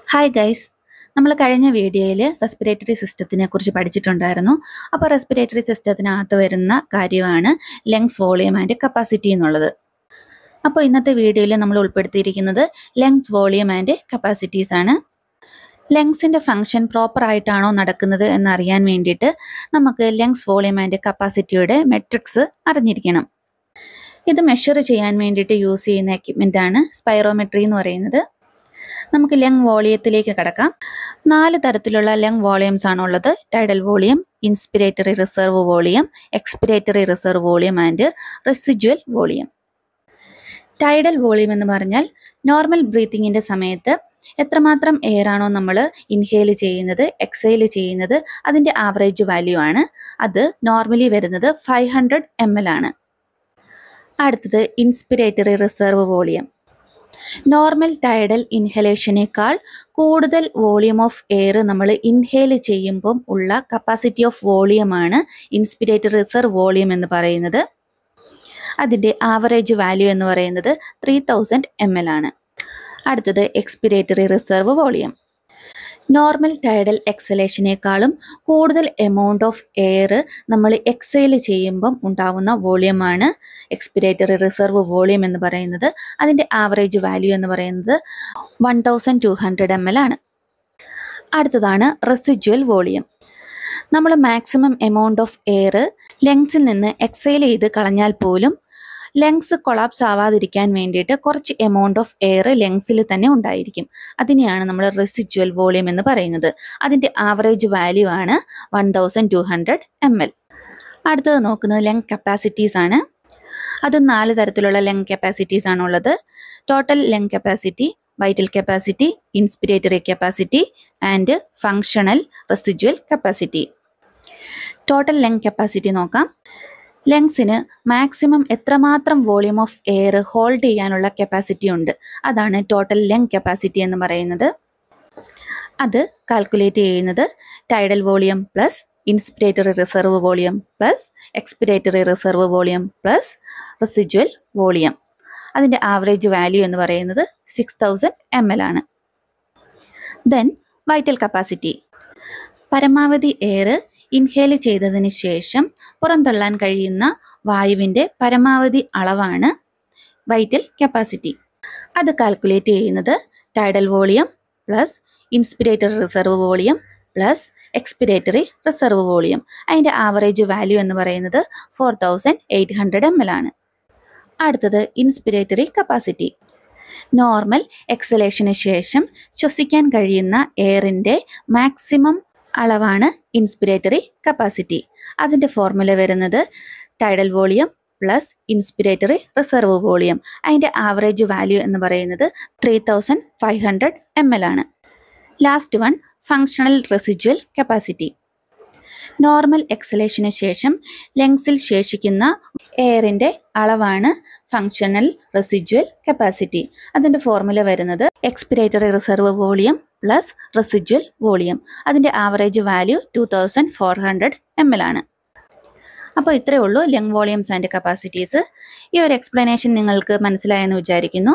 Hi guys, നമ്മൾ കഴിഞ്ഞ വീഡിയോയിൽ റെസ്പിറേറ്ററി സിസ്റ്റത്തിനെ കുറിച്ച് പഠിച്ചിട്ടുണ്ടായിരുന്നു. അപ്പോൾ റെസ്പിറേറ്ററി സിസ്റ്റത്തിനകത്ത് വരുന്ന കാര്യമാണ് ലങ്സ് വോളിയം ആൻഡ് കപ്പാസിറ്റി എന്നുള്ളത്. അപ്പോൾ ഇന്നത്തെ വീഡിയോയിൽ നമ്മൾ ഉൾപ്പെടുത്തിയിരിക്കുന്നത് ലങ്സ് വോളിയം ആൻഡ് കപ്പാസിറ്റീസ് ആണ്. ലങ്സിൻ്റെ ഫങ്ഷൻ പ്രോപ്പർ ആയിട്ടാണോ നടക്കുന്നത് എന്നറിയാൻ വേണ്ടിയിട്ട് നമുക്ക് ലങ്സ് വോളിയം ആൻഡ് കപ്പാസിറ്റിയുടെ മെട്രിക്സ് അറിഞ്ഞിരിക്കണം. ഇത് മെഷർ ചെയ്യാൻ വേണ്ടിയിട്ട് യൂസ് ചെയ്യുന്ന എക്യുപ്മെൻ്റ് ആണ് സ്പൈറോമെട്രി എന്ന് പറയുന്നത്. നമുക്ക് ലങ് വോളിയത്തിലേക്ക് കടക്കാം. 4 തരത്തിലുള്ള ലങ് വോളിയംസ് ആണുള്ളത്: tidal volume, inspiratory reserve volume, expiratory reserve volume and residual volume. Tidal volume എന്ന് പറഞ്ഞാൽ നോർമൽ ബ്രീത്തിങ്ങിൻ്റെ സമയത്ത് എത്രമാത്രം എയർ ആണോ നമ്മൾ ഇൻഹേൽ ചെയ്യുന്നത്, എക്സേൽ ചെയ്യുന്നത്, അതിൻ്റെ ആവറേജ് വാല്യൂ ആണ്. അത് നോർമലി വരുന്നത് 500 ml ആണ്. അടുത്തത് ഇൻസ്പിരേറ്ററി റിസർവ് വോളിയം. നോർമൽ ടൈഡൽ ഇൻഹലേഷനേക്കാൾ കൂടുതൽ വോളിയം ഓഫ് എയർ നമ്മൾ ഇൻഹേൽ ചെയ്യുമ്പം ഉള്ള കപ്പാസിറ്റി ഓഫ് വോളിയമാണ് ഇൻസ്പിരേറ്ററി റിസർവ് വോളിയം എന്ന് പറയുന്നത്. അതിൻ്റെ ആവറേജ് വാല്യൂ എന്ന് പറയുന്നത് 3000 ml ആണ്. അടുത്തത് എക്സ്പിരേറ്ററി റിസർവ് വോളിയം. നോർമൽ ടൈഡൽ എക്സലേഷനേക്കാളും കൂടുതൽ എമൗണ്ട് ഓഫ് എയർ നമ്മൾ എക്സേൽ ചെയ്യുമ്പം ഉണ്ടാവുന്ന വോളിയമാണ് എക്സ്പിരേറ്ററി റിസർവ് വോളിയം എന്ന് പറയുന്നത്. അതിൻ്റെ ആവറേജ് വാല്യൂ എന്ന് പറയുന്നത് 1200 ml ആണ്. അടുത്തതാണ് റെസിജ്വൽ വോളിയം. നമ്മൾ മാക്സിമം എമൗണ്ട് ഓഫ് എയർ ലങ്സിൽ നിന്ന് എക്സേൽ ചെയ്ത് കളഞ്ഞാൽ പോലും ലങ്സ് കൊളാപ്സ് ആവാതിരിക്കാൻ വേണ്ടിയിട്ട് കുറച്ച് എമൗണ്ട് ഓഫ് എയർ ലങ്സിൽ തന്നെ ഉണ്ടായിരിക്കും. അതിനെയാണ് നമ്മൾ റെസിജ്വൽ വോളിയം എന്ന് പറയുന്നത്. അതിൻ്റെ ആവറേജ് വാല്യൂ ആണ് 1200 ml. അടുത്തത് നോക്കുന്നത് ലങ് കപ്പാസിറ്റീസ് ആണ്. അത് 4 തരത്തിലുള്ള ലങ് കപ്പാസിറ്റീസ് ആണുള്ളത്: total lung capacity, vital capacity, inspiratory capacity and functional residual capacity. Total lung capacity നോക്കാം. ലങ്സിന് മാക്സിമം എത്രമാത്രം വോളിയം ഓഫ് എയർ ഹോൾഡ് ചെയ്യാനുള്ള കപ്പാസിറ്റി ഉണ്ട്, അതാണ് ടോട്ടൽ ലങ് കപ്പാസിറ്റി എന്ന് പറയുന്നത്. അത് കാൽക്കുലേറ്റ് ചെയ്യുന്നത് tidal volume plus inspiratory reserve volume plus expiratory reserve volume plus residual volume. അതിൻ്റെ ആവറേജ് വാല്യൂ എന്ന് പറയുന്നത് 6000 ml ആണ്. Then vital capacity. പരമാവധി എയർ ഇൻഹേൽ ചെയ്തതിന് ശേഷം പുറന്തള്ളാൻ കഴിയുന്ന വായുവിൻ്റെ പരമാവധി അളവാണ് വൈറ്റൽ കപ്പാസിറ്റി. അത് കാൽക്കുലേറ്റ് ചെയ്യുന്നത് tidal volume plus inspiratory reserve volume plus expiratory reserve volume. അതിൻ്റെ ആവറേജ് വാല്യൂ എന്ന് പറയുന്നത് 4800 ml ആണ്. അടുത്തത് ഇൻസ്പിരേറ്ററി കപ്പാസിറ്റി. നോർമൽ എക്സലേഷന് ശേഷം ശ്വസിക്കാൻ കഴിയുന്ന എയറിൻ്റെ മാക്സിമം അളവാണ് ഇൻസ്പിരേറ്ററി കപ്പാസിറ്റി. അതിൻ്റെ ഫോർമുല വരുന്നത് tidal volume plus inspiratory reserve volume. അതിൻ്റെ ആവറേജ് വാല്യൂ എന്ന് പറയുന്നത് 3500 ml ആണ്. Last one functional residual capacity. Normal എക്സലേഷന് ശേഷം ലങ്സിൽ ശേഷിക്കുന്ന എയറിൻ്റെ അളവാണ് ഫങ്ഷണൽ റെസിജ്വൽ കപ്പാസിറ്റി. അതിൻ്റെ ഫോർമുല വരുന്നത് expiratory reserve volume plus residual volume. അതിൻ്റെ ആവറേജ് വാല്യൂ 2400 ml ആണ്. അപ്പോൾ ഇത്രയേ ഉള്ളൂ ലങ് വോളിയംസ് ആൻഡ് കപ്പാസിറ്റീസ്. ഈ ഒരു എക്സ്പ്ലനേഷൻ നിങ്ങൾക്ക് മനസ്സിലായെന്ന് വിചാരിക്കുന്നു.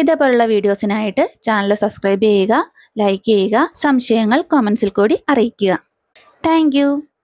ഇതേപോലുള്ള വീഡിയോസിനായിട്ട് ചാനൽ സബ്സ്ക്രൈബ് ചെയ്യുക, ലൈക്ക് ചെയ്യുക, സംശയങ്ങൾ കമൻസിൽ കൂടി അറിയിക്കുക. താങ്ക്